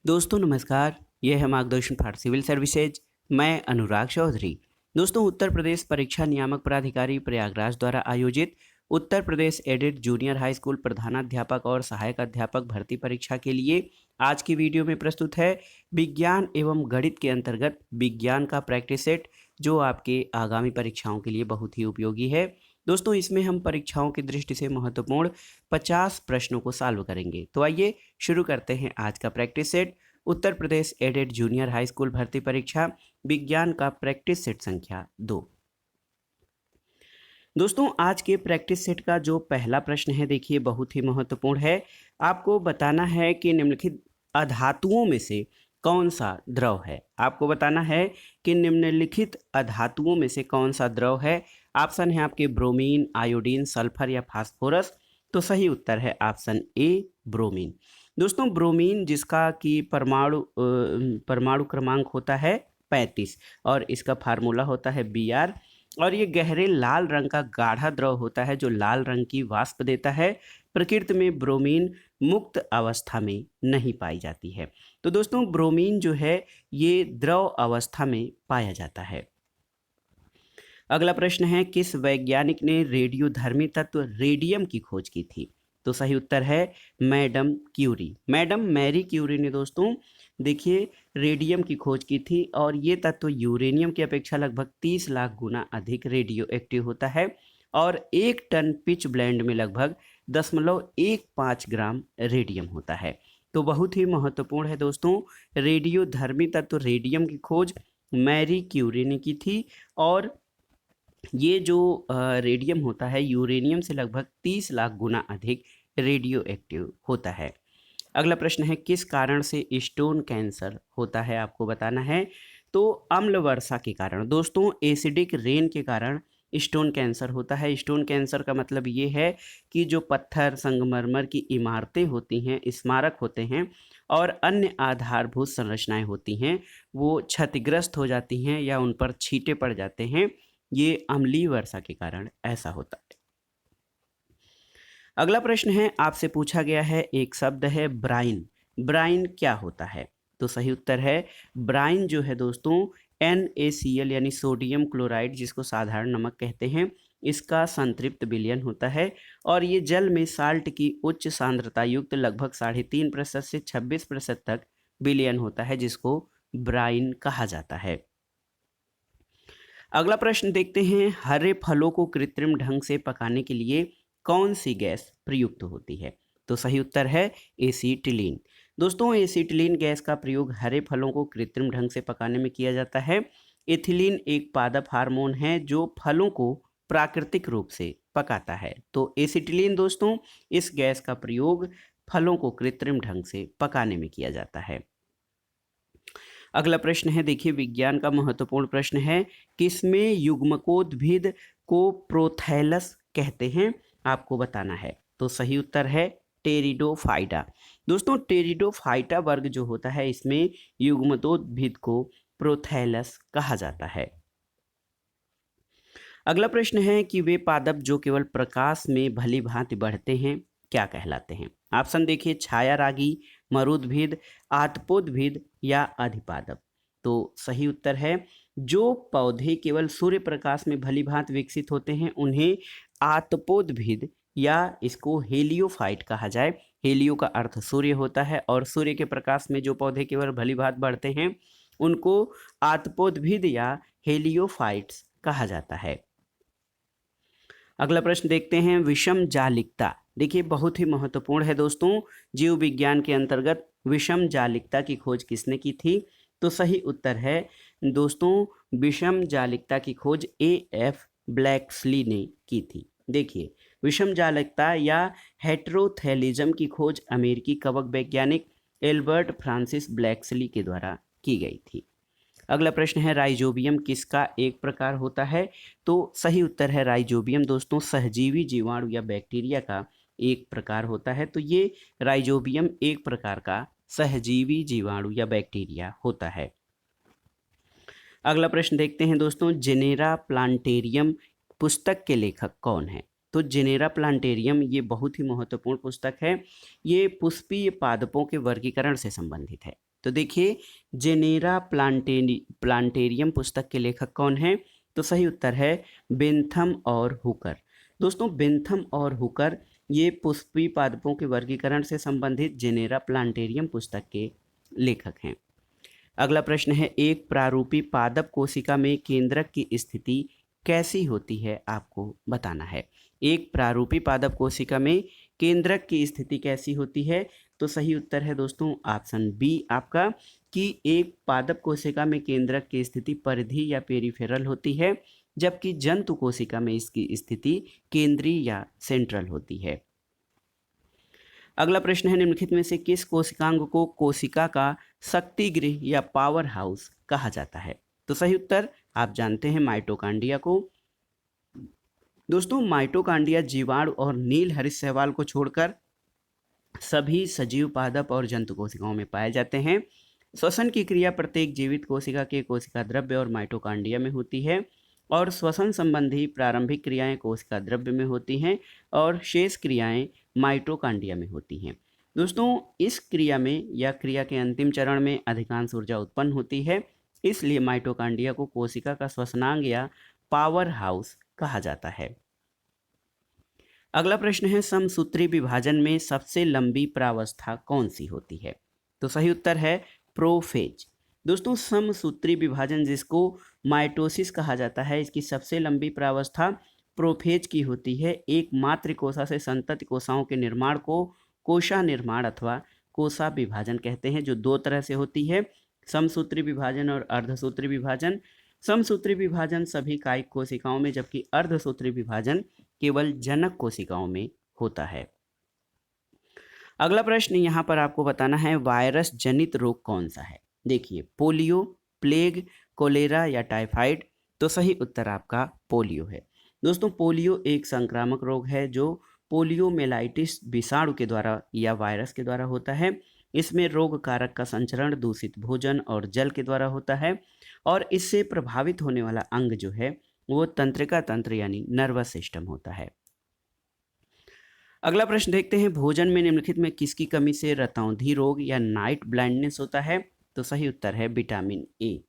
दोस्तों नमस्कार, ये है मार्गदर्शन फॉर सिविल सर्विसेज। मैं अनुराग चौधरी। दोस्तों उत्तर प्रदेश परीक्षा नियामक प्राधिकारी प्रयागराज द्वारा आयोजित Uttar Pradesh added junior high school प्रधानाध्यापक और सहायक अध्यापक भर्ती परीक्षा के लिए आज की वीडियो में प्रस्तुत है विज्ञान एवं गणित के अंतर्गत विज्ञान का प्रैक्टिस सेट, जो आपके आगामी परीक्षाओं के लिए बहुत ही उपयोगी है। दोस्तों इसमें हम परीक्षाओं की दृष्टि से महत्वपूर्ण 50 प्रश्नों को सॉल्व करेंगे। तो आइए शुरू करते हैं आज का practice set. Uttar Pradesh added junior high school भर्ती परीक्षा विज्ञान का प्रैक्टिस सेट संख्या 2। दोस्तों आज के प्रैक्टिस सेट का जो पहला प्रश्न है, देखिए बहुत ही महत्वपूर्ण है। आपको बताना है कि निम्नलिखित अधातुओं में से कौन सा द्रव है। आपको बताना है कि निम्नलिखित अधातुओं में से कौन सा द्रव है। ऑप्शन है आपके ब्रोमीन, आयोडीन, सल्फर या फास्फोरस। तो सही उत्तर है ऑप्शन ए, ब्रोमीन। दोस्तों ब्रोमीन जिसका कि परमाणु क्रमांक होता है 35 और इसका फार्मूला होता है Br, और ये गहरे लाल रंग का गाढ़ा द्रव होता है जो लाल रंग की वाष्प देता है। प्रकृति में ब्रोमीन मुक्त अवस्था में नहीं पाई जाती है। तो दोस्तों ब्रोमीन जो है ये द्रव अवस्था में पाया जाता है। अगला प्रश्न है, किस वैज्ञानिक ने रेडियोधर्मी तत्व रेडियम की खोज की थी। तो सही उत्तर है madam Curie. Madam Marie Curie ने दोस्तों देखिए रेडियम की खोज की थी, और ये तत्व यूरेनियम की अपेक्षा लगभग 30 लाख गुना अधिक रेडियो एक्टिव होता है, और 1 टन पिच ब्लेंड में लगभग 0.15 ग्राम रेडियम होता है। तो बहुत ही महत्वपूर्ण है दोस्तों, रेडियोधर्मी तत्व रेडियम की खोज मैरी क्यूरी ने की थी, और ये जो रेडियम होता है यूरेनियम से लगभग 30 लाख गुना अधिक रेडियो एक्टिव होता है। अगला प्रश्न है, किस कारण से स्टोन कैंसर होता है। आपको बताना है। तो अम्ल वर्षा के कारण, दोस्तों एसिडिक रेन के कारण स्टोन कैंसर होता है। स्टोन कैंसर का मतलब ये है कि जो पत्थर, संगमरमर की इमारतें होती हैं, स्मारक होते हैं और अन्य आधारभूत संरचनाएं होती हैं, वो क्षतिग्रस्त हो जाती हैं या उन पर छींटे पड़ जाते हैं। ये अम्लीय वर्षा के कारण ऐसा होता है। अगला प्रश्न है, आपसे पूछा गया है, एक शब्द है ब्राइन। ब्राइन क्या होता है। तो सही उत्तर है ब्राइन जो है दोस्तों NaCl यानी सोडियम क्लोराइड, जिसको साधारण नमक कहते हैं, इसका संतृप्त विलयन होता है, और ये जल में साल्ट की उच्च सांद्रता युक्त लगभग 3.5% से 26% तक विलयन होता है, जिसको ब्राइन कहा जाता है। अगला प्रश्न देखते हैं, हरे फलों को कृत्रिम ढंग से पकाने के लिए कौन सी गैस प्रयुक्त होती है। तो सही उत्तर है एसीटिलीन। दोस्तों एसीटिलीन गैस का प्रयोग हरे फलों को कृत्रिम ढंग से पकाने में किया जाता है। एथिलीन एक पादप हार्मोन है जो फलों को प्राकृतिक रूप से पकाता है। तो एसीटिलीन दोस्तों इस गैस का प्रयोग फलों को कृत्रिम ढंग से पकाने में किया जाता है। अगला प्रश्न है, देखिए विज्ञान का महत्वपूर्ण प्रश्न है, किसमें युग्मकोद्भिद को प्रोथैलस कहते हैं। आपको बताना है। तो सही उत्तर है टेरिडोफाइटा। दोस्तों टेरिडोफाइटा वर्ग जो होता है, इसमें युग्मकोद्भिद को प्रोथैलस कहा जाता है। अगला प्रश्न है कि वे पादप जो केवल प्रकाश में भली भांति बढ़ते हैं क्या कहलाते हैं। ऑप्शन देखिए, छाया रागी, मरुद्भिद, आतपोद्भिद या अधिपादप। तो सही उत्तर है जो पौधे केवल सूर्य प्रकाश में भली भांति विकसित होते हैं उन्हें आतपोद्भिद या इसको हेलियोफाइट कहा जाए। हेलियो का अर्थ सूर्य होता है, और सूर्य के प्रकाश में जो पौधे केवल भली भांति बढ़ते हैं उनको आतपोद्भिद या हेलियोफाइट्स कहा जाता है। अगला प्रश्न देखते हैं, विषम जालिकता। देखिए बहुत ही महत्वपूर्ण है दोस्तों, जीव विज्ञान के अंतर्गत विषम जालिकता की खोज किसने की थी। तो सही उत्तर है दोस्तों विषम जालिकता की खोज AF ब्लैक्सली ने की थी। देखिए विषम जालिकता या हेटेरोथैलिज्म की खोज अमेरिकी कवक वैज्ञानिक एल्बर्ट फ्रांसिस ब्लैक्सली के द्वारा की गई थी। अगला प्रश्न है, राइजोबियम किसका एक प्रकार होता है। तो सही उत्तर है राइजोबियम दोस्तों सहजीवी जीवाणु या बैक्टीरिया का एक प्रकार होता है। तो ये राइजोबियम एक प्रकार का सहजीवी जीवाणु या बैक्टीरिया होता है। अगला प्रश्न देखते हैं दोस्तों, जेनेरा प्लांटेरियम पुस्तक के लेखक कौन है। तो जेनेरा प्लांटेरियम ये बहुत ही महत्वपूर्ण पुस्तक है। ये पुष्पीय पादपों के वर्गीकरण से संबंधित है। तो देखिए जेनेरा प्लांटेरियम पुस्तक के लेखक कौन हैं? तो सही उत्तर है बेंथम और हुकर। दोस्तों बेंथम और हुकर ये पुष्पी पादपों के वर्गीकरण से संबंधित जेनेरा प्लांटेरियम पुस्तक के लेखक हैं। अगला प्रश्न है, एक प्रारूपी पादप कोशिका में केंद्रक की स्थिति कैसी होती है, आपको बताना है। एक प्रारूपी पादप कोशिका में केंद्रक की स्थिति कैसी होती है? तो सही उत्तर है दोस्तों ऑप्शन बी आपका, कि एक पादप कोशिका में केंद्रक की स्थिति परिधि या पेरिफेरल होती है, जबकि जंतु कोशिका में इसकी स्थिति केंद्रीय या सेंट्रल होती है। अगला प्रश्न है, निम्नलिखित में से किस कोशिकांग को कोशिका का शक्ति गृह या पावर हाउस कहा जाता है? तो सही उत्तर आप जानते हैं माइटोकांड्रिया को। दोस्तों माइटोकांड्रिया जीवाणु और नील हरित शैवाल को छोड़कर सभी सजीव पादप और जंतु कोशिकाओं में पाए जाते हैं। श्वसन की क्रिया प्रत्येक जीवित कोशिका के कोशिका द्रव्य और माइटोकांड्रिया में होती है, और श्वसन संबंधी प्रारंभिक क्रियाएं कोशिका द्रव्य में होती हैं और शेष क्रियाएं माइटोकांड्रिया में होती हैं। दोस्तों इस क्रिया में या क्रिया के अंतिम चरण में अधिकांश ऊर्जा उत्पन्न होती है, इसलिए माइटोकांड्रिया को कोशिका का श्वसनांग या पावर हाउस कहा जाता है। अगला प्रश्न है, समसूत्री विभाजन में सबसे लंबी प्रावस्था कौन सी होती है? तो सही उत्तर है प्रोफेज। दोस्तों समसूत्री विभाजन जिसको माइटोसिस कहा जाता है, इसकी सबसे लंबी प्रावस्था प्रोफेज की होती है। एक मात्र कोशा से संतति कोशाओं के निर्माण को कोशा निर्माण अथवा कोशा विभाजन कहते हैं, जो दो तरह से होती है, समसूत्री विभाजन और अर्धसूत्री विभाजन। समसूत्री विभाजन सभी कायिक कोशिकाओं में, जबकि अर्धसूत्री विभाजन केवल जनक कोशिकाओं में होता है। अगला प्रश्न यहाँ पर आपको बताना है, वायरस जनित रोग कौन सा है? देखिए पोलियो, प्लेग, कोलेरा या टाइफाइड। तो सही उत्तर आपका पोलियो है। दोस्तों पोलियो एक संक्रामक रोग है जो पोलियोमेलाइटिस विषाणु के द्वारा या वायरस के द्वारा होता है। इसमें रोग कारक का संचरण दूषित भोजन और जल के द्वारा होता है, और इससे प्रभावित होने वाला अंग जो है वो तंत्रिका तंत्र यानी नर्वस सिस्टम होता है। अगला प्रश्न देखते हैं, भोजन में निम्नलिखित में किसकी कमी से रतौंधी रोग या नाइट ब्लाइंडनेस होता है? तो सही उत्तर है विटामिन ए।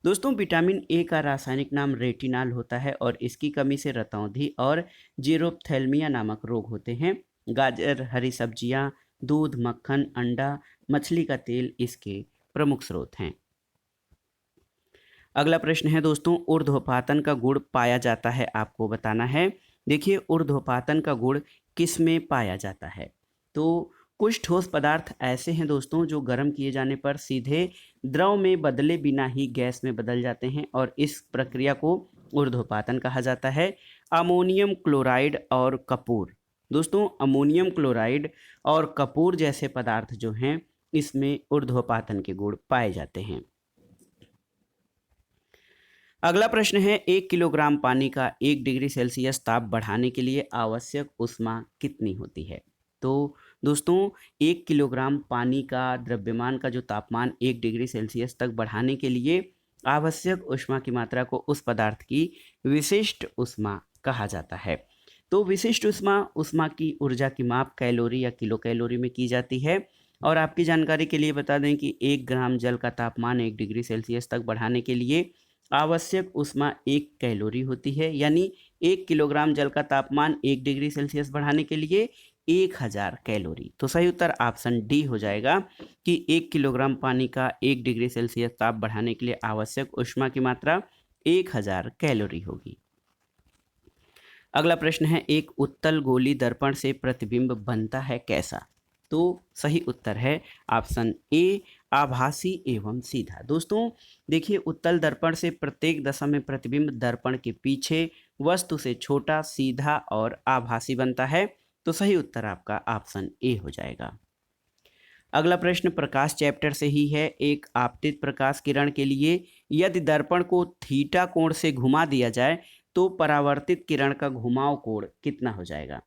दोस्तों विटामिन ए का रासायनिक नाम रेटिनॉल होता है, और इसकी कमी से रतौंधी और जीरोप्थेल्मिया नामक रोग होते हैं। गाजर, हरी सब्जियां, दूध, मक्खन, अंडा, मछली का तेल इसके प्रमुख स्रोत हैं। अगला प्रश्न है दोस्तों, ऊर्ध्वपातन का गुण पाया जाता है, आपको बताना है। देखिए ऊर्ध्वपातन का गुण किस में पाया जाता है? तो कुछ ठोस पदार्थ ऐसे हैं दोस्तों जो गर्म किए जाने पर सीधे द्रव में बदले बिना ही गैस में बदल जाते हैं, और इस प्रक्रिया को ऊर्ध्वपातन कहा जाता है। अमोनियम क्लोराइड और कपूर। दोस्तों अमोनियम क्लोराइड और कपूर जैसे पदार्थ जो हैं इसमें ऊर्ध्वपातन के गुण पाए जाते हैं। अगला प्रश्न है, 1 किलोग्राम पानी का 1 डिग्री सेल्सियस ताप बढ़ाने के लिए आवश्यक ऊष्मा कितनी होती है? तो दोस्तों 1 किलोग्राम पानी का द्रव्यमान का जो तापमान 1 डिग्री सेल्सियस तक बढ़ाने के लिए आवश्यक ऊष्मा की मात्रा को उस पदार्थ की विशिष्ट ऊष्मा कहा जाता है। तो विशिष्ट ऊष्मा की ऊर्जा की माप कैलोरी या किलो कैलोरी में की जाती है। और आपकी जानकारी के लिए बता दें कि 1 ग्राम जल का तापमान 1 डिग्री सेल्सियस तक बढ़ाने के लिए आवश्यक ऊष्मा 1 कैलोरी होती है, यानी 1 किलोग्राम जल का तापमान 1 डिग्री सेल्सियस बढ़ाने के लिए 1000 कैलोरी। तो सही उत्तर ऑप्शन डी हो जाएगा कि 1 किलोग्राम पानी का 1 डिग्री सेल्सियस ताप बढ़ाने के लिए आवश्यक ऊष्मा की मात्रा 1000 कैलोरी होगी। अगला प्रश्न है, एक उत्तल गोली दर्पण से प्रतिबिंब बनता है कैसा? तो सही उत्तर है ऑप्शन ए, आभासी एवं सीधा। दोस्तों देखिए उत्तल दर्पण से प्रत्येक दशा में प्रतिबिंब दर्पण के पीछे वस्तु से छोटा, सीधा और आभासी बनता है। तो सही उत्तर आपका ऑप्शन ए हो जाएगा। अगला प्रश्न प्रकाश चैप्टर से ही है। एक आपतित प्रकाश किरण के लिए यदि दर्पण को थीटा कोण से घुमा दिया जाए तो परावर्तित किरण का घुमाव कोण कितना हो जाएगा?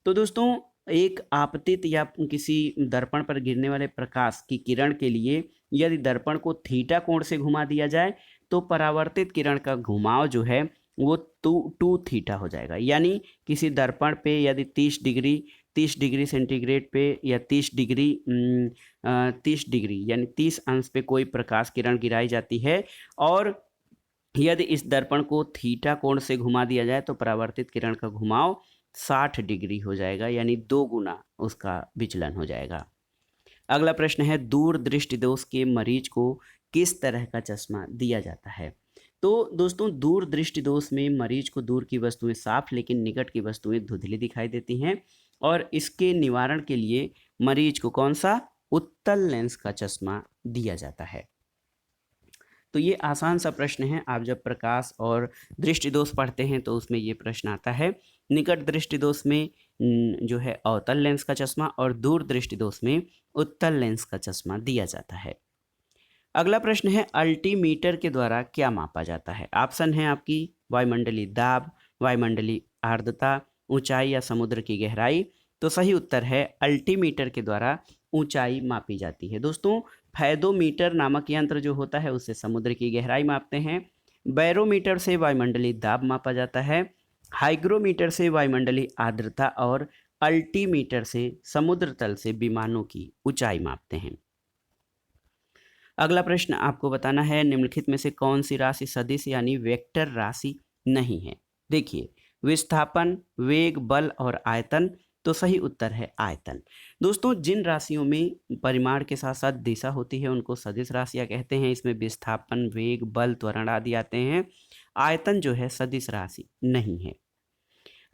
तो दोस्तों एक आपतित या किसी दर्पण पर गिरने वाले प्रकाश की किरण के लिए यदि दर्पण को थीटा कोण से घुमा दिया जाए तो परावर्तित किरण का घुमाव जो है वो 2 थीटा हो जाएगा। यानी किसी दर्पण पे यदि 30 डिग्री 30 डिग्री सेंटीग्रेड पे या 30 डिग्री यानी 30 अंश पे कोई प्रकाश किरण गिराई जाती है और यदि इस दर्पण को थीटा कोण से घुमा दिया जाए तो परावर्तित किरण का घुमाव 60 डिग्री हो जाएगा, यानी 2 गुना उसका विचलन हो जाएगा। अगला प्रश्न है, दूर दृष्टि दोष के मरीज को किस तरह का चश्मा दिया जाता है? तो दोस्तों, दूर दृष्टि दोष में मरीज को दूर की वस्तुएं साफ लेकिन निकट की वस्तुएं धुंधली दिखाई देती हैं और इसके निवारण के लिए मरीज को कौन सा उत्तल लेंस का चश्मा दिया जाता है। तो ये आसान सा प्रश्न है, आप जब प्रकाश और दृष्टि दोष पढ़ते हैं तो उसमें ये प्रश्न आता है। निकट दृष्टि दोष में जो है अवतल लेंस का चश्मा और दूर दृष्टि दोष में उत्तल लेंस का चश्मा दिया जाता है। अगला प्रश्न है, अल्टीमीटर के द्वारा क्या मापा जाता है? ऑप्शन है आपकी वायुमंडलीय दाब, वायुमंडलीय आर्द्रता, ऊंचाई या समुद्र की गहराई। तो सही उत्तर है अल्टीमीटर के द्वारा ऊंचाई मापी जाती है। दोस्तों, फैदोमीटर नामक यंत्र जो होता है उससे समुद्र की गहराई मापते हैं। बैरोमीटर से वायुमंडलीय दाब मापा जाता है। हाइग्रोमीटर से वायुमंडलीय आर्द्रता और अल्टीमीटर से समुद्र तल से विमानों की ऊंचाई मापते हैं। अगला प्रश्न आपको बताना है, निम्नलिखित में से कौन सी राशि सदिश यानी वेक्टर राशि नहीं है? देखिए, विस्थापन, वेग, बल और आयतन। तो सही उत्तर है आयतन। दोस्तों, जिन राशियों में परिमाण के साथ साथ दिशा होती है उनको सदिश राशियां कहते हैं। इसमें विस्थापन, वेग, बल, त्वरण आदि आते हैं। आयतन जो है सदिश राशि नहीं है।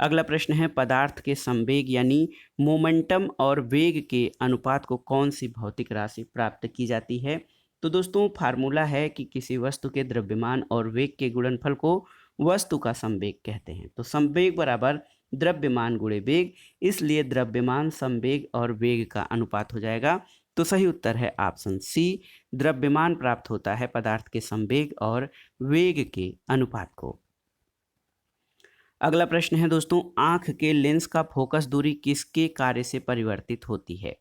अगला प्रश्न है, पदार्थ के संवेग यानी मोमेंटम और वेग के अनुपात को कौन सी भौतिक राशि प्राप्त की जाती है? तो दोस्तों, फार्मूला है कि किसी वस्तु के द्रव्यमान और वेग के गुणनफल को वस्तु का संवेग कहते हैं। तो संवेग बराबर द्रव्यमान गुणे वेग, इसलिए द्रव्यमान, संवेग और वेग का अनुपात हो जाएगा। तो सही उत्तर है ऑप्शन सी, द्रव्यमान प्राप्त होता है पदार्थ के संवेग और वेग के अनुपात को। अगला प्रश्न है दोस्तों, आंख के लेंस का फोकस दूरी किसके कार्य से परिवर्तित होती है?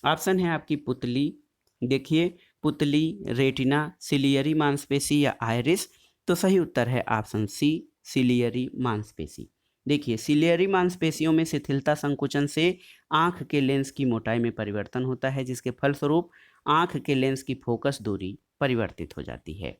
ऑप्शन है आपकी पुतली, देखिए पुतली, रेटिना, सिलियरी मांसपेशी या आइरिस। तो सही उत्तर है ऑप्शन सी, सिलियरी मांसपेशी। देखिए, सिलियरी मांसपेशियों में शिथिलता संकुचन से आंख के लेंस की मोटाई में परिवर्तन होता है, जिसके फलस्वरूप आंख के लेंस की फोकस दूरी परिवर्तित हो जाती है।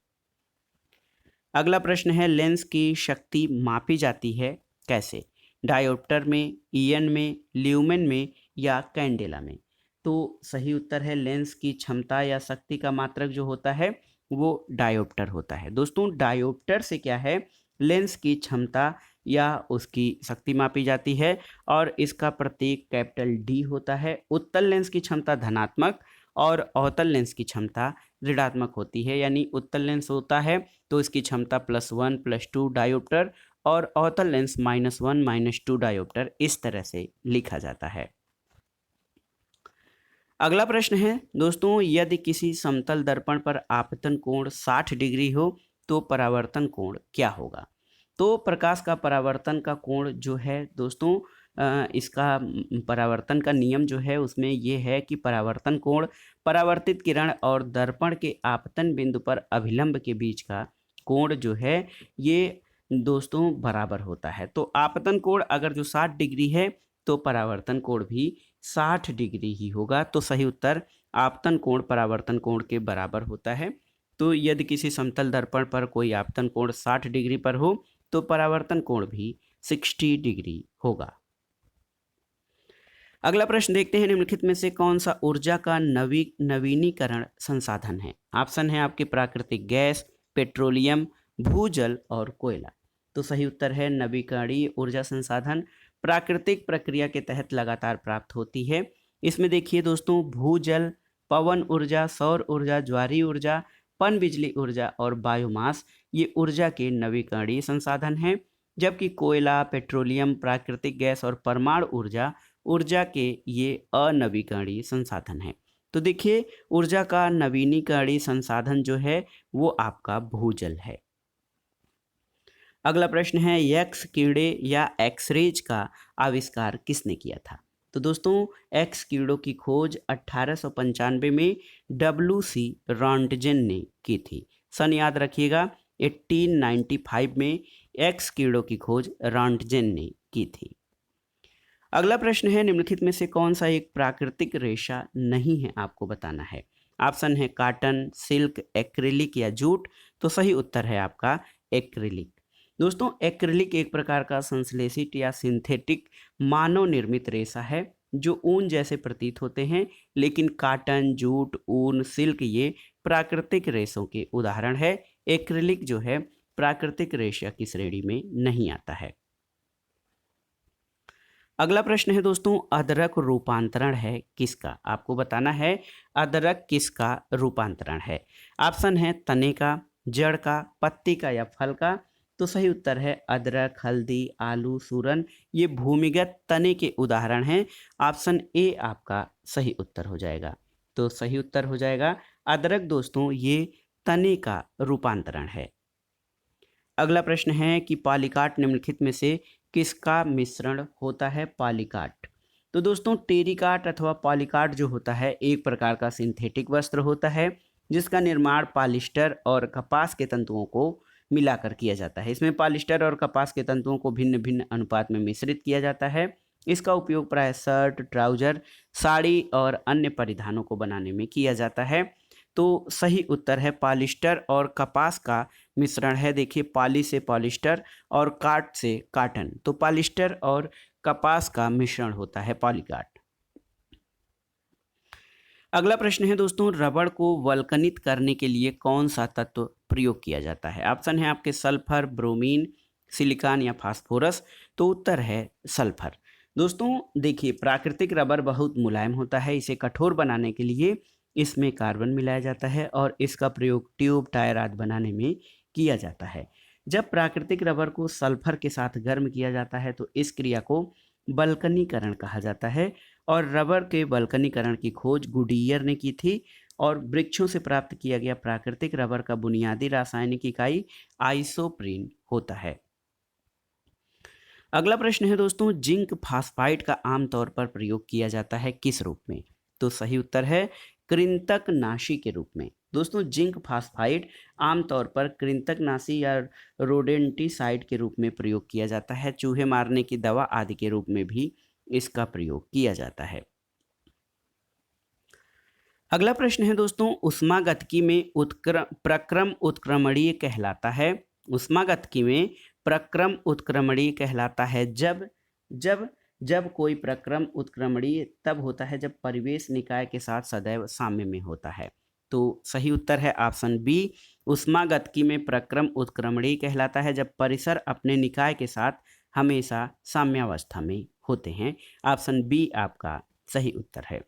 अगला प्रश्न है, लेंस की शक्ति मापी जाती है कैसे? डायोप्टर में, ईएन में, ल्यूमेन में या कैंडेला में? तो सही उत्तर है, लेंस की क्षमता या शक्ति का मात्रक जो होता है वो डायोप्टर होता है। दोस्तों, डायोप्टर से क्या है, लेंस की क्षमता या उसकी शक्ति मापी जाती है और इसका प्रतीक कैपिटल डी होता है। उत्तल लेंस की क्षमता धनात्मक और अवतल लेंस की क्षमता ऋणात्मक होती है, यानी उत्तल लेंस होता है तो इसकी क्षमता +1 +2 डायोप्टर और अवतल लेंस -1 -2 डायोप्टर, इस तरह से लिखा जाता है। अगला प्रश्न है दोस्तों, यदि किसी समतल दर्पण पर आपतन कोण 60 डिग्री हो तो परावर्तन कोण क्या होगा? तो प्रकाश का परावर्तन का कोण जो है दोस्तों, इसका परावर्तन का नियम जो है उसमें ये है कि परावर्तन कोण परावर्तित किरण और दर्पण के आपतन बिंदु पर अभिलंब के बीच का कोण जो है ये दोस्तों बराबर होता है। तो आपतन कोण अगर जो 60 डिग्री है तो परावर्तन कोण भी 60 डिग्री ही होगा। तो सही उत्तर आपतन कोण परावर्तन कोण के बराबर होता है। तो यदि किसी समतल दर्पण पर कोई आपतन कोण 60 डिग्री पर हो तो परावर्तन कोण भी 60 डिग्री होगा। अगला प्रश्न देखते हैं, निम्नलिखित में से कौन सा ऊर्जा का नवीनीकरण संसाधन है? ऑप्शन है आपके प्राकृतिक गैस, पेट्रोलियम, भूजल और कोयला। तो सही उत्तर है नवीकरणीय ऊर्जा संसाधन प्राकृतिक प्रक्रिया के तहत लगातार प्राप्त होती है। इसमें देखिए दोस्तों, भूजल, पवन ऊर्जा, सौर ऊर्जा, ज्वारीय ऊर्जा, पन बिजली ऊर्जा और बायोमास ये ऊर्जा के नवीकरणीय संसाधन हैं, जबकि कोयला, पेट्रोलियम, प्राकृतिक गैस और परमाणु ऊर्जा ऊर्जा के ये अनवीकरणीय संसाधन हैं। तो देखिए, ऊर्जा का नवीनीकरणीय संसाधन जो है वो आपका भूजल है। अगला प्रश्न है, एक्स किरणें या एक्सरेज का आविष्कार किसने किया था? तो दोस्तों, एक्स किरणों की खोज 1895 में WC रॉन्टजेन ने की थी। सन याद रखिएगा, 1895 में एक्स किरणों की खोज रॉन्टजेन ने की थी। अगला प्रश्न है, निम्नलिखित में से कौन सा एक प्राकृतिक रेशा नहीं है, आपको बताना है। ऑप्शन है कॉटन, सिल्क, एक्रिलिक या जूट। तो सही उत्तर है आपका एक्रिलिक। दोस्तों, एक्रिलिक एक प्रकार का संश्लेषित या सिंथेटिक मानव निर्मित रेशा है जो ऊन जैसे प्रतीत होते हैं, लेकिन कॉटन, जूट, ऊन, सिल्क ये प्राकृतिक रेशों के उदाहरण है। एक्रिलिक जो है प्राकृतिक रेशा की श्रेणी में नहीं आता है। अगला प्रश्न है दोस्तों, अदरक रूपांतरण है किसका, आपको बताना है अदरक किसका रूपांतरण है। ऑप्शन है तने का, जड़ का, पत्ती का या फल का। तो सही उत्तर है अदरक, हल्दी, आलू, सूरन ये भूमिगत तने के उदाहरण हैं। ऑप्शन ए आपका सही उत्तर हो जाएगा। तो सही उत्तर हो जाएगा अदरक दोस्तों ये तने का रूपांतरण है। अगला प्रश्न है कि पॉलीकाट निम्नलिखित में से किसका मिश्रण होता है। पॉलीकाट, तो दोस्तों टेरिकाट अथवा पॉलीकाट जो होता है एक प्रकार का सिंथेटिक वस्त्र होता है जिसका निर्माण पॉलिस्टर और कपास के तंतुओं को मिलाकर किया जाता है। इसमें पॉलिस्टर और कपास के तंतुओं को भिन्न भिन्न अनुपात में मिश्रित किया जाता है। इसका उपयोग प्राय शर्ट, ट्राउजर, साड़ी और अन्य परिधानों को बनाने में किया जाता है। तो सही उत्तर है पॉलिस्टर और कपास का मिश्रण है। देखिए, पॉली से पॉलिस्टर और काट से काटन, तो पॉलिस्टर और कपास का मिश्रण होता है पॉलीकाट। अगला प्रश्न है दोस्तों, रबड़ को वल्कनित करने के लिए कौन सा तत्व प्रयोग किया जाता है। ऑप्शन है आपके सल्फर, ब्रोमीन, सिलिकॉन या फास्फोरस। तो उत्तर है सल्फर। दोस्तों देखिए, प्राकृतिक रबर बहुत मुलायम होता है, इसे कठोर बनाने के लिए इसमें कार्बन मिलाया जाता है और इसका प्रयोग ट्यूब, टायर आदि बनाने में किया जाता है। जब प्राकृतिक रबर को सल्फर के साथ गर्म किया जाता है तो इस क्रिया को बल्कनीकरण कहा जाता है और रबर के बल्कनीकरण की खोज गुडियर ने की थी और वृक्षों से प्राप्त किया गया प्राकृतिक रबर का बुनियादी रासायनिक इकाई आइसोप्रीन होता है। अगला प्रश्न है दोस्तों, जिंक फास्फाइड का आमतौर पर प्रयोग किया जाता है किस रूप में। तो सही उत्तर है कृंतकनाशी के रूप में। दोस्तों जिंक फास्फाइड आमतौर पर कृंतकनाशी या रोडेंटिसाइड के रूप में प्रयोग किया जाता है। चूहे मारने की दवा आदि के रूप में भी इसका प्रयोग किया जाता है। अगला प्रश्न है दोस्तों, ऊष्मागतिकी में प्रक्रम उत्क्रमणीय कहलाता है। ऊष्मागतिकी में प्रक्रम उत्क्रमणीय कहलाता है जब जब जब कोई प्रक्रम उत्क्रमणीय तब होता है जब परिवेश निकाय के साथ सदैव साम्य में होता है। तो सही उत्तर है ऑप्शन बी, ऊष्मागतिकी में प्रक्रम उत्क्रमणीय कहलाता है जब परिसर अपने निकाय के साथ हमेशा साम्यावस्था में होते हैं। ऑप्शन बी आपका सही उत्तर है।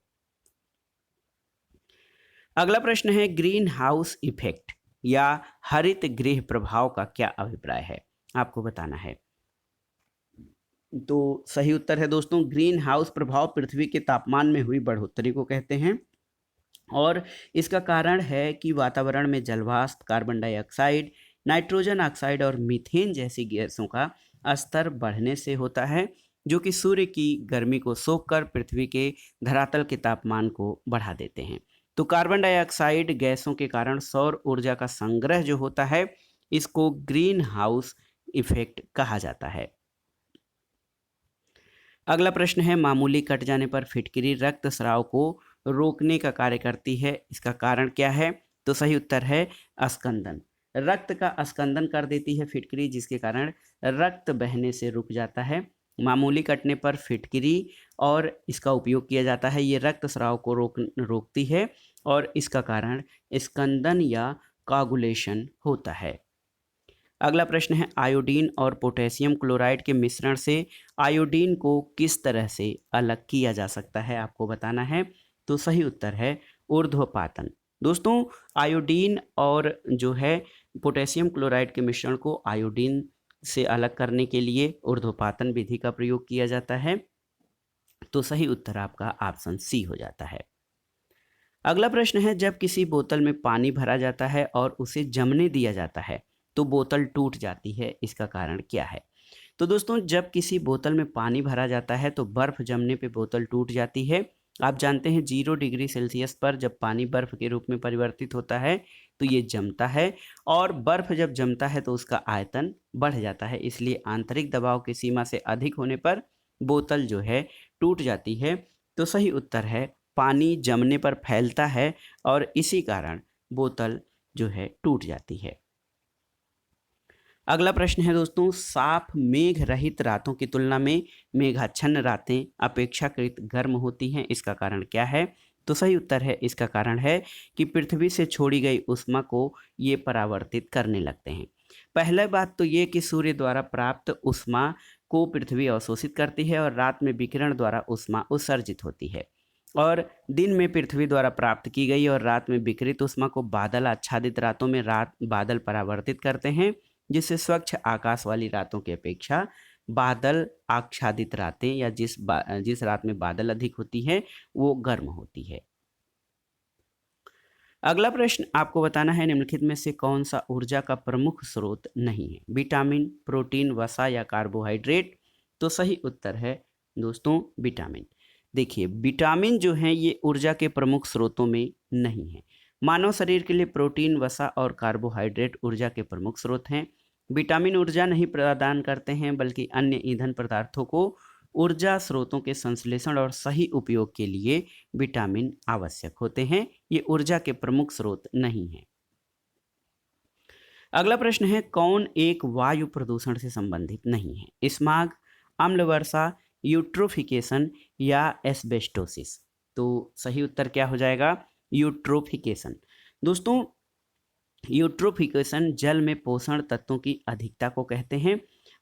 अगला प्रश्न है, ग्रीन हाउस इफेक्ट या हरित गृह प्रभाव का क्या अभिप्राय है, आपको बताना है। तो सही उत्तर है दोस्तों, ग्रीन हाउस प्रभाव पृथ्वी के तापमान में हुई बढ़ोतरी को कहते हैं और इसका कारण है कि वातावरण में जलवाष्प, कार्बन डाइऑक्साइड, नाइट्रोजन ऑक्साइड और मीथेन जैसी गैसों का स्तर बढ़ने से होता है जो कि सूर्य की गर्मी को सोखकर पृथ्वी के धरातल के तापमान को बढ़ा देते हैं। तो कार्बन डाइऑक्साइड गैसों के कारण सौर ऊर्जा का संग्रह जो होता है इसको ग्रीन हाउस इफेक्ट कहा जाता है। अगला प्रश्न है, मामूली कट जाने पर फिटकरी रक्त स्राव को रोकने का कार्य करती है, इसका कारण क्या है। तो सही उत्तर है अस्कंदन। रक्त का अस्कंदन कर देती है फिटकरी जिसके कारण रक्त बहने से रुक जाता है। मामूली कटने पर फिटकरी और इसका उपयोग किया जाता है, ये रक्त स्राव को रोकती है और इसका कारण स्कंदन या कोगुलेशन होता है। अगला प्रश्न है, आयोडीन और पोटेशियम क्लोराइड के मिश्रण से आयोडीन को किस तरह से अलग किया जा सकता है, आपको बताना है। तो सही उत्तर है ऊर्ध्वपातन। दोस्तों आयोडीन और जो है पोटेशियम क्लोराइड के मिश्रण को आयोडीन से अलग करने के लिए ऊर्ध्वपातन विधि का प्रयोग किया जाता है। तो सही उत्तर आपका ऑप्शन सी हो जाता है। अगला प्रश्न है, जब किसी बोतल में पानी भरा जाता है और उसे जमने दिया जाता है तो बोतल टूट जाती है, इसका कारण क्या है। तो दोस्तों जब किसी बोतल में पानी भरा जाता है तो बर्फ जमने पे बोतल टूट जाती है। आप जानते हैं 0 डिग्री सेल्सियस पर जब पानी बर्फ के रूप में परिवर्तित होता है तो ये जमता है और बर्फ जब जमता है तो उसका आयतन बढ़ जाता है, इसलिए आंतरिक दबाव की सीमा से अधिक होने पर बोतल जो है टूट जाती है? तो सही उत्तर है पानी जमने पर फैलता है और इसी कारण बोतल जो है टूट जाती है। अगला प्रश्न है दोस्तों, साफ मेघ रहित रातों की तुलना में मेघाच्छन्न रातें अपेक्षाकृत गर्म होती हैं, इसका कारण क्या है? तो सही उत्तर है, इसका कारण है कि पृथ्वी से छोड़ी गई ऊष्मा को ये परावर्तित करने लगते हैं। पहला बात तो ये कि सूर्य द्वारा प्राप्त ऊष्मा को पृथ्वी अवशोषित करती है और रात में विकिरण द्वारा ऊष्मा उत्सर्जित होती है। और दिन में पृथ्वी द्वारा प्राप्त की गई और रात में विकिरित ऊष्मा को बादल आच्छादित रातों में बादल परावर्तित करते हैं, जिससे स्वच्छ आकाश वाली रातों की अपेक्षा बादल आच्छादित रातें या जिस रात में बादल अधिक होती है वो गर्म होती है। अगला प्रश्न आपको बताना है निम्नलिखित में से कौन सा ऊर्जा का प्रमुख स्रोत नहीं है? विटामिन, प्रोटीन, वसा या कार्बोहाइड्रेट? तो सही उत्तर है दोस्तों विटामिन। देखिए, विटामिन जो है ये ऊर्जा के प्रमुख स्रोतों में नहीं है। मानव शरीर के लिए प्रोटीन, वसा और कार्बोहाइड्रेट ऊर्जा के प्रमुख स्रोत हैं। विटामिन ऊर्जा नहीं प्रदान करते हैं, बल्कि अन्य ईंधन पदार्थों को ऊर्जा स्रोतों के संश्लेषण और सही उपयोग के लिए विटामिन आवश्यक होते हैं। ये ऊर्जा के प्रमुख स्रोत नहीं है। अगला प्रश्न है, कौन एक वायु प्रदूषण से संबंधित नहीं है? स्माग, अम्ल वर्षा, यूट्रोफिकेशन या एस्बेस्टोसिस? तो सही उत्तर क्या हो जाएगा? यूट्रोफिकेशन। दोस्तों, यूट्रोफिकेशन जल में पोषण तत्वों की अधिकता को कहते हैं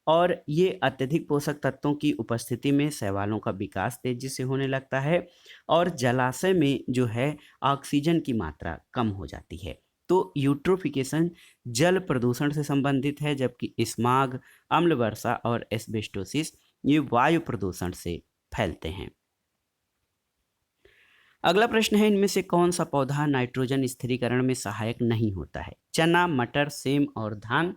और ये अत्यधिक पोषक तत्वों की उपस्थिति में शैवालों का विकास तेजी से होने लगता है और जलाशय में जो है ऑक्सीजन की मात्रा कम हो जाती है। तो यूट्रोफिकेशन जल प्रदूषण से संबंधित है, जबकि स्माग, अम्ल वर्षा और एस्बेस्टोसिस ये वायु प्रदूषण से फैलते हैं। अगला प्रश्न है, इनमें से कौन सा पौधा नाइट्रोजन स्थिरीकरण में सहायक नहीं होता है? चना, मटर, सेम और धान?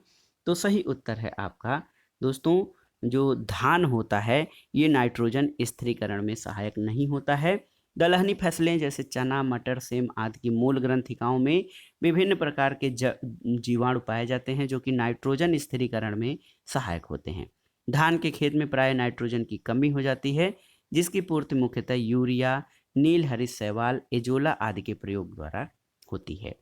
तो सही उत्तर है आपका दोस्तों जो धान होता है ये नाइट्रोजन स्थिरीकरण में सहायक नहीं होता है। दलहनी फसलें जैसे चना, मटर, सेम आदि की मूल ग्रंथिकाओं में विभिन्न प्रकार के जीवाणु पाए जाते हैं जो कि नाइट्रोजन स्थिरीकरण में सहायक होते हैं। धान के खेत में प्राय नाइट्रोजन की कमी हो जाती है, जिसकी पूर्ति मुख्यतः यूरिया, नील हरित शैवाल, एजोला आदि के प्रयोग द्वारा होती है।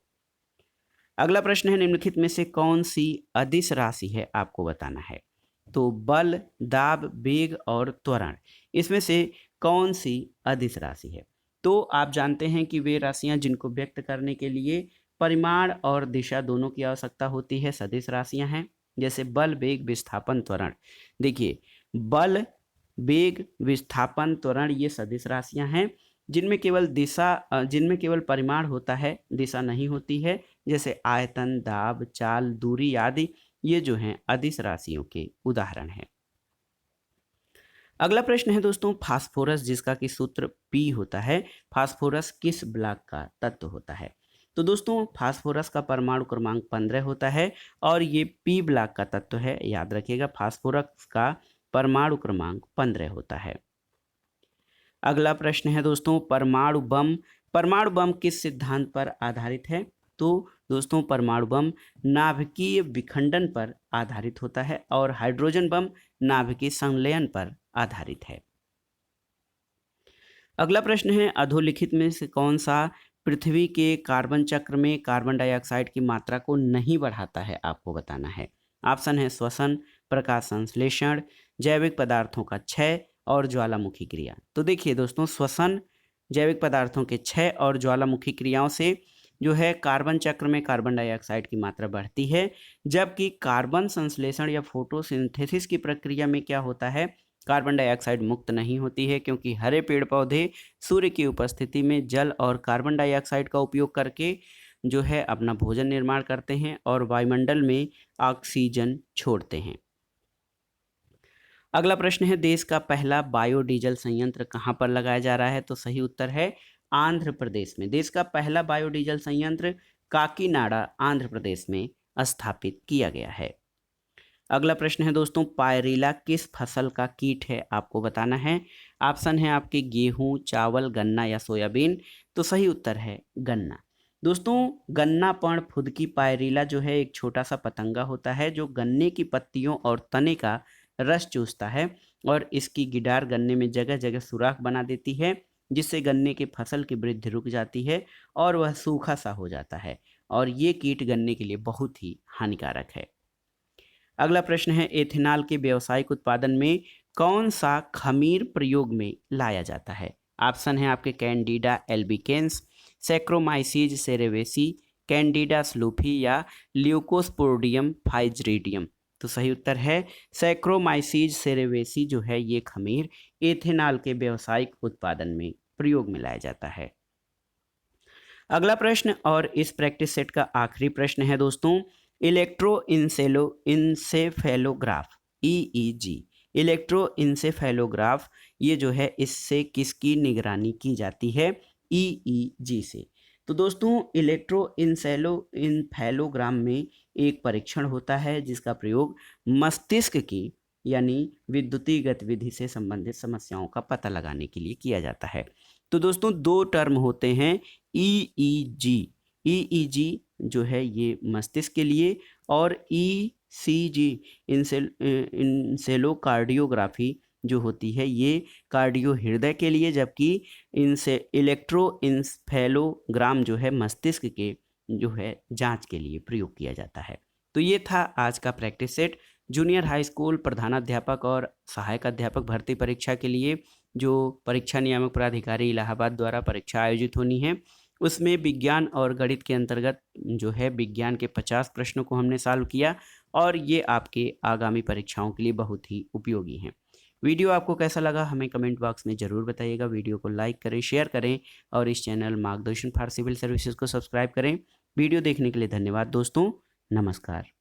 अगला प्रश्न है, निम्नलिखित में से कौन सी अदिश राशि है? आपको बताना है। तो बल, दाब, वेग और त्वरण, इसमें से कौन सी अदिश राशि है? तो आप जानते हैं कि वे राशियां जिनको व्यक्त करने के लिए परिमाण और दिशा दोनों की आवश्यकता होती है सदिश राशियां हैं, जैसे बल, वेग, विस्थापन, त्वरण। देखिए, बल, वेग, विस्थापन, त्वरण ये सदिश राशियां हैं जिनमें जिनमें केवल परिमाण होता है, दिशा नहीं होती है, जैसे आयतन, दाब, चाल, दूरी आदि ये जो हैं अदिश राशियों के उदाहरण हैं। अगला प्रश्न है दोस्तों, फास्फोरस जिसका कि सूत्र P होता है, फास्फोरस किस ब्लॉक का तत्व होता है? तो दोस्तों, फास्फोरस का परमाणु क्रमांक 15 होता है और ये P ब्लॉक का तत्व है। याद रखिएगा, फास्फोरस का परमाणु क्रमांक 15 होता है। अगला प्रश्न है दोस्तों, परमाणु बम किस सिद्धांत पर आधारित है? तो दोस्तों, परमाणु बम नाभिकीय विखंडन पर आधारित होता है और हाइड्रोजन बम नाभिकीय संलयन पर आधारित है। अगला प्रश्न है, अधोलिखित में से कौन सा पृथ्वी के कार्बन चक्र में कार्बन डाइऑक्साइड की मात्रा को नहीं बढ़ाता है? आपको बताना है। ऑप्शन है श्वसन, प्रकाश संश्लेषण, जैविक पदार्थों का क्षय और ज्वालामुखी क्रिया। तो देखिए दोस्तों, श्वसन, जैविक पदार्थों के क्षय और ज्वालामुखी क्रियाओं से जो है कार्बन चक्र में कार्बन डाइऑक्साइड की मात्रा बढ़ती है, जबकि कार्बन संश्लेषण या फोटोसिंथेसिस की प्रक्रिया में क्या होता है, कार्बन डाइऑक्साइड मुक्त नहीं होती है, क्योंकि हरे पेड़ पौधे सूर्य की उपस्थिति में जल और कार्बन डाइऑक्साइड का उपयोग करके जो है अपना भोजन निर्माण करते हैं और वायुमंडल में ऑक्सीजन छोड़ते हैं। अगला प्रश्न है, देश का पहला बायोडीजल संयंत्र कहाँ पर लगाया जा रहा है? तो सही उत्तर है आंध्र प्रदेश में। देश का पहला बायोडीजल संयंत्र काकीनाडा, आंध्र प्रदेश में स्थापित किया गया है। अगला प्रश्न है दोस्तों, पायरीला किस फसल का कीट है? आपको बताना है। ऑप्शन है आपके गेहूं, चावल, गन्ना या सोयाबीन। तो सही उत्तर है गन्ना। दोस्तों, गन्ना पण फुदकी पायरीला जो है एक छोटा सा पतंगा होता है जो गन्ने की पत्तियों और तने का रस चूसता है और इसकी गिडार गन्ने में जगह जगह सुराख बना देती है, जिससे गन्ने की फसल की वृद्धि रुक जाती है और वह सूखा सा हो जाता है और ये कीट गन्ने के लिए बहुत ही हानिकारक है। अगला प्रश्न है, एथेनॉल के व्यावसायिक उत्पादन में कौन सा खमीर प्रयोग में लाया जाता है? ऑप्शन है आपके कैंडिडा एल्बिकेंस, सैक्रोमाइसीज सेरेवेसी, कैंडिडा स्लूफी या ल्यूकोस्पोडियम फाइजरीडियम। तो सही उत्तर है सैक्रोमाइसीज सेरेवेसी जो है ये खमीर एथेनॉल के व्यावसायिक उत्पादन में प्रयोग में लाया जाता है। अगला प्रश्न और इस प्रैक्टिस सेट का आखिरी प्रश्न है दोस्तों, इंसेफेलोग्राफ EEG, इलेक्ट्रोइंसेफेलोग्राफ ये जो है इससे किसकी निगरानी की जाती है? EEG से। तो दोस्तों इलेक्ट्रोइंसेफेलोग्राम में एक परीक्षण होता है जिसका प्रयोग मस्तिष्क की यानी विद्युतीय गतिविधि से संबंधित समस्याओं का पता लगाने के लिए किया जाता है। तो दोस्तों दो टर्म होते हैं EEG जो है ये मस्तिष्क के लिए और ECG इंसेलोकार्डियोग्राफी जो होती है ये कार्डियो हृदय के लिए, जबकि इनसे इलेक्ट्रोइंसेफेलोग्राम जो है मस्तिष्क के जो है जांच के लिए प्रयोग किया जाता है। तो ये था आज का practice set. Junior high school प्रधानाध्यापक और सहायक अध्यापक भर्ती परीक्षा के लिए जो परीक्षा नियामक प्राधिकारी इलाहाबाद द्वारा परीक्षा आयोजित होनी है उसमें विज्ञान और गणित के अंतर्गत जो है विज्ञान के 50 प्रश्नों को हमने सॉल्व किया और ये आपके आगामी परीक्षाओं के लिए बहुत ही उपयोगी हैं। वीडियो आपको कैसा लगा हमें कमेंट बॉक्स में ज़रूर बताइएगा। वीडियो को लाइक करें, शेयर करें और इस चैनल मार्गदर्शन फॉर सिविल सर्विसेज को सब्सक्राइब करें। वीडियो देखने के लिए धन्यवाद दोस्तों। नमस्कार।